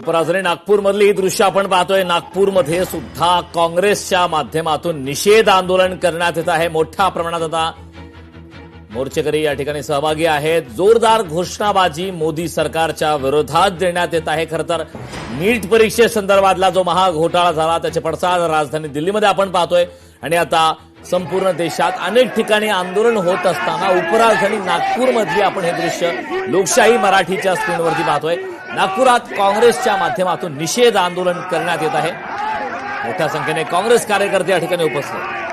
उपराजधानी नागपूरमधली ही दृश्य आपण पाहतोय। नागपूरमध्ये सुद्धा काँग्रेसच्या माध्यमातून निषेध आंदोलन करण्यात येत आहे। मोठ्या प्रमाणात आता मोर्चेकरी या ठिकाणी सहभागी आहेत। जोरदार घोषणाबाजी मोदी सरकारच्या विरोधात देण्यात येत आहे। खरं तर नीट परीक्षेसंदर्भातला जो महाघोटाळा झाला त्याचे पडसाद राजधानी दिल्लीमध्ये आपण पाहतोय आणि आता संपूर्ण देशात अनेक ठिकाणी आंदोलन होत असताना उपराजधानी नागपूरमधली आपण हे दृश्य लोकशाही मराठीच्या स्क्रीनवरती पाहतोय। नागपुरात काँग्रेसच्या माध्यमातून निषेध आंदोलन करण्यात येत आहे। मोठ्या संख्येने काँग्रेस कार्यकर्ते या ठिकाणी उपस्थित आहेत।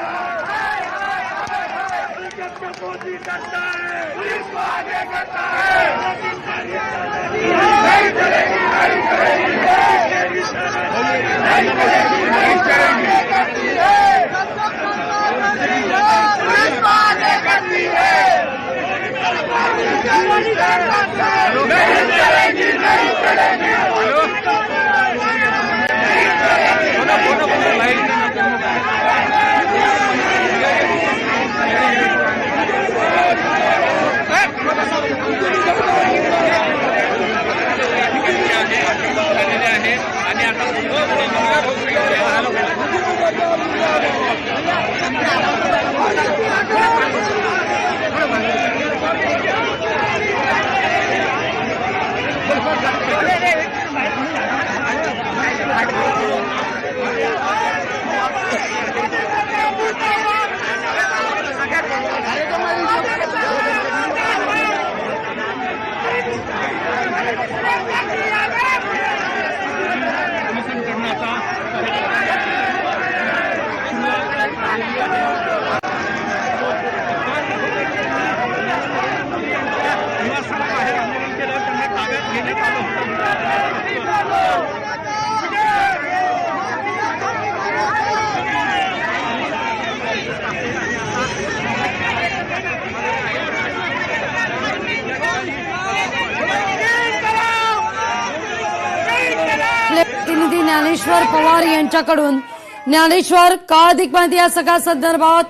प्रतिनिधी ज्ञानेश्वर पवार यांच्याकडून। ज्ञानेश्वर, का अधिक माहिती या सगळ्या संदर्भात?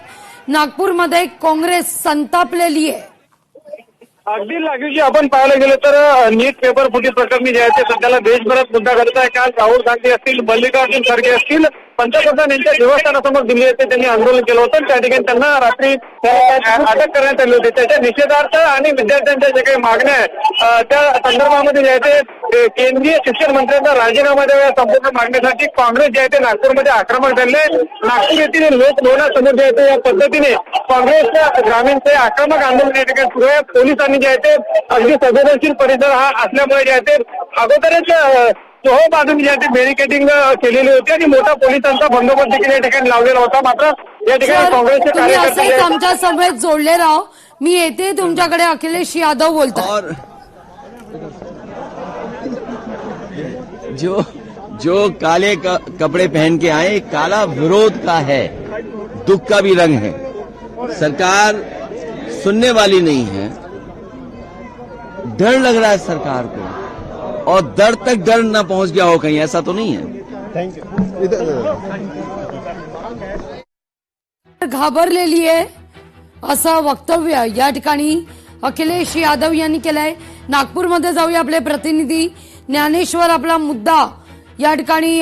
नागपूरमध्ये काँग्रेस संतापलेली आहे। अगदी लागूची आपण पाहायला गेलो तर नीट पेपर फुटी प्रकरणी जे आहे ते सध्याला देशभरात मुद्दा करत आहे। काल राहुल गांधी असतील, मल्लिकार्जुन खरगे असतील, पंतप्रधान यांच्या देवस्थानासमोर दिल्ली येथे त्यांनी आंदोलन केलं होतं। त्या ठिकाणी त्यांना रात्री अटक करण्यात आली होती। त्याच्या निषेधार्थ आणि विद्यार्थ्यांच्या जे काही मागण्या आहेत त्या संदर्भामध्ये जे आहे ते केंद्रीय शिक्षण मंत्र्यांचा राजीनामा द्यावा या संपूर्ण मागण्यासाठी काँग्रेस जे आहे ते नागपूरमध्ये आक्रमक झाले। नागपूर येथील लोकभवनासमोर जे आहे ते या पद्धतीने काँग्रेसच्या ग्रामीणचे आक्रमक आंदोलन या ठिकाणी सुरू आहे। पोलिसांनी जे आहे ते अगदी संवेदनशील परिसर हा असल्यामुळे जे आहे ते अगोदरच चोहो बाजूने जे आहे ते बॅरिकेडिंग केलेली होती आणि मोठा पोलिसांचा बंदोबस्त देखील या ठिकाणी लावलेला होता। मात्र या ठिकाणी काँग्रेसचे कार्यकर्ते आमच्या सभेत जोडले राहा। मी येते तुमच्याकडे। अखिलेश यादव बोलतात। जो काले कपड़े पहन के आए, काला विरोध का है, दुख का भी रंग है। सरकार सुनने वाली नहीं है। डर लग रहा है सरकार को, और दर तक डर न पहुंच गया हो कहीं, ऐसा तो नहीं है। Thank you. घाबरलेली आहे असं वक्तव्य या ठिकाणी अखिलेश यादव यांनी केलंय। नागपूरमध्ये जाऊया। आपले प्रतिनिधी ज्ञानेश्वर आपला मुद्दा या ठिकाणी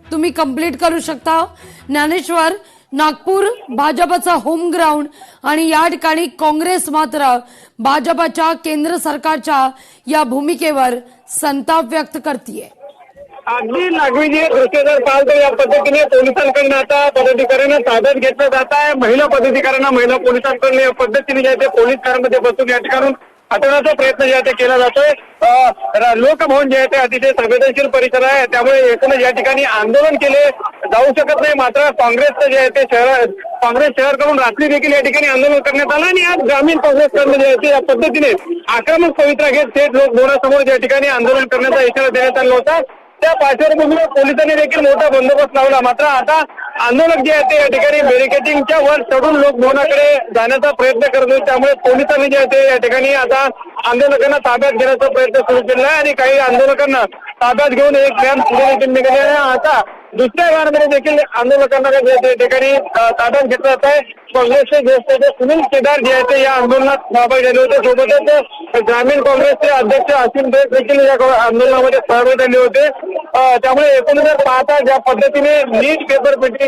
तुम्ही कंप्लीट करू शकता। ज्ञानेश्वर, नागपूर भाजपचा होम ग्राउंड आणि या ठिकाणी काँग्रेस मात्र भाजपच्या केंद्र सरकारच्या या भूमिकेवर संताप व्यक्त करतेय। अगदी लागवीजी दृश्य जर पाहतो या पद्धतीने पोलिसांकडून आता पदाधिकाऱ्यांना ताब्यात घेतलं जात आहे। महिला पदाधिकाऱ्यांना महिला पोलिसांकडून या पद्धतीने जे ते पोलीस कारमध्ये बसून या ठिकाणी हटवण्याचा प्रयत्न जे आहे ते केला जातोय। लोकभवन जे आहे ते अतिशय संवेदनशील परिसर आहे, त्यामुळे एकूणच या ठिकाणी आंदोलन केले जाऊ शकत नाही। मात्र काँग्रेसचं जे आहे ते काँग्रेस शहराकडून रात्री देखील या ठिकाणी आंदोलन करण्यात आलं आणि आज ग्रामीण काँग्रेसकडून जे आहे ते या पद्धतीने आक्रमक पवित्रा घेत थेट लोकभवनासमोर या ठिकाणी आंदोलन करण्याचा इशारा देण्यात आला होता। त्या पार्श्वभूमीवर पोलिसांनी देखील मोठा बंदोबस्त लावला। मात्र आता आंदोलक जे आहे ते या ठिकाणी बॅरिकेडिंगच्या वर चढून लोकभवनाकडे जाण्याचा प्रयत्न करत होते। त्यामुळे पोलिसांनी जे आहे ते या ठिकाणी आता आंदोलकांना ताब्यात घेण्याचा प्रयत्न सुरू केला आहे आणि काही आंदोलकांना ताब्यात घेऊन एक व्यान पुढे निघाले आहे। आता दुसऱ्या भागामध्ये देखील आंदोलकांना या ठिकाणी ताब्यात घेतलं जात आहे. काँग्रेसचे ज्येष्ठ नेते सुनील केदार जे आहेत ते या आंदोलनात सहभागी झाले होते. सोबतच ग्रामीण काँग्रेसचे अध्यक्ष असीम बेग देखील या आंदोलनामध्ये सहभागी झाले होते. त्यामुळे एकूणच पाहता ज्या पद्धतीने नीट पेपरफुटी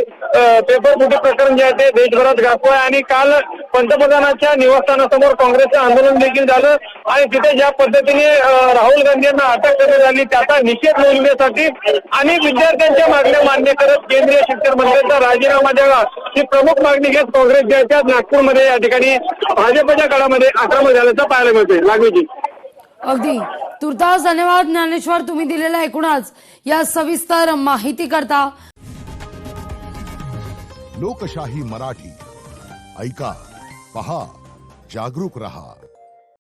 प्रकरण जे आहे ते देशभरात गाजतोय आणि काल पंतप्रधानांच्या निवासस्थानासमोर काँग्रेसचं आंदोलन देखील झालं आणि तिथे ज्या पद्धतीने राहुल गांधी यांना अटक करण्यात आली त्याचा निषेध नोंदवण्यासाठी आणि विद्यार्थ्यांच्या मागण्या मान्य करत केंद्रीय शिक्षण मंत्र्यांचा राजीनामा द्यावा ही प्रमुख मागणी घेत काँग्रेस ज्याच्या नागपूरमध्ये या ठिकाणी भाजपच्या काळामध्ये आक्रमक झाल्याचं पाहायला मिळतंय. लागवीजी अगदी तुर्तास धन्यवाद ज्ञानेश्वर, तुम्ही दिलेल्या एकूणच या सविस्तर माहिती करता. लोकशाही मराठी ऐका, पहा, जागरूक रहा.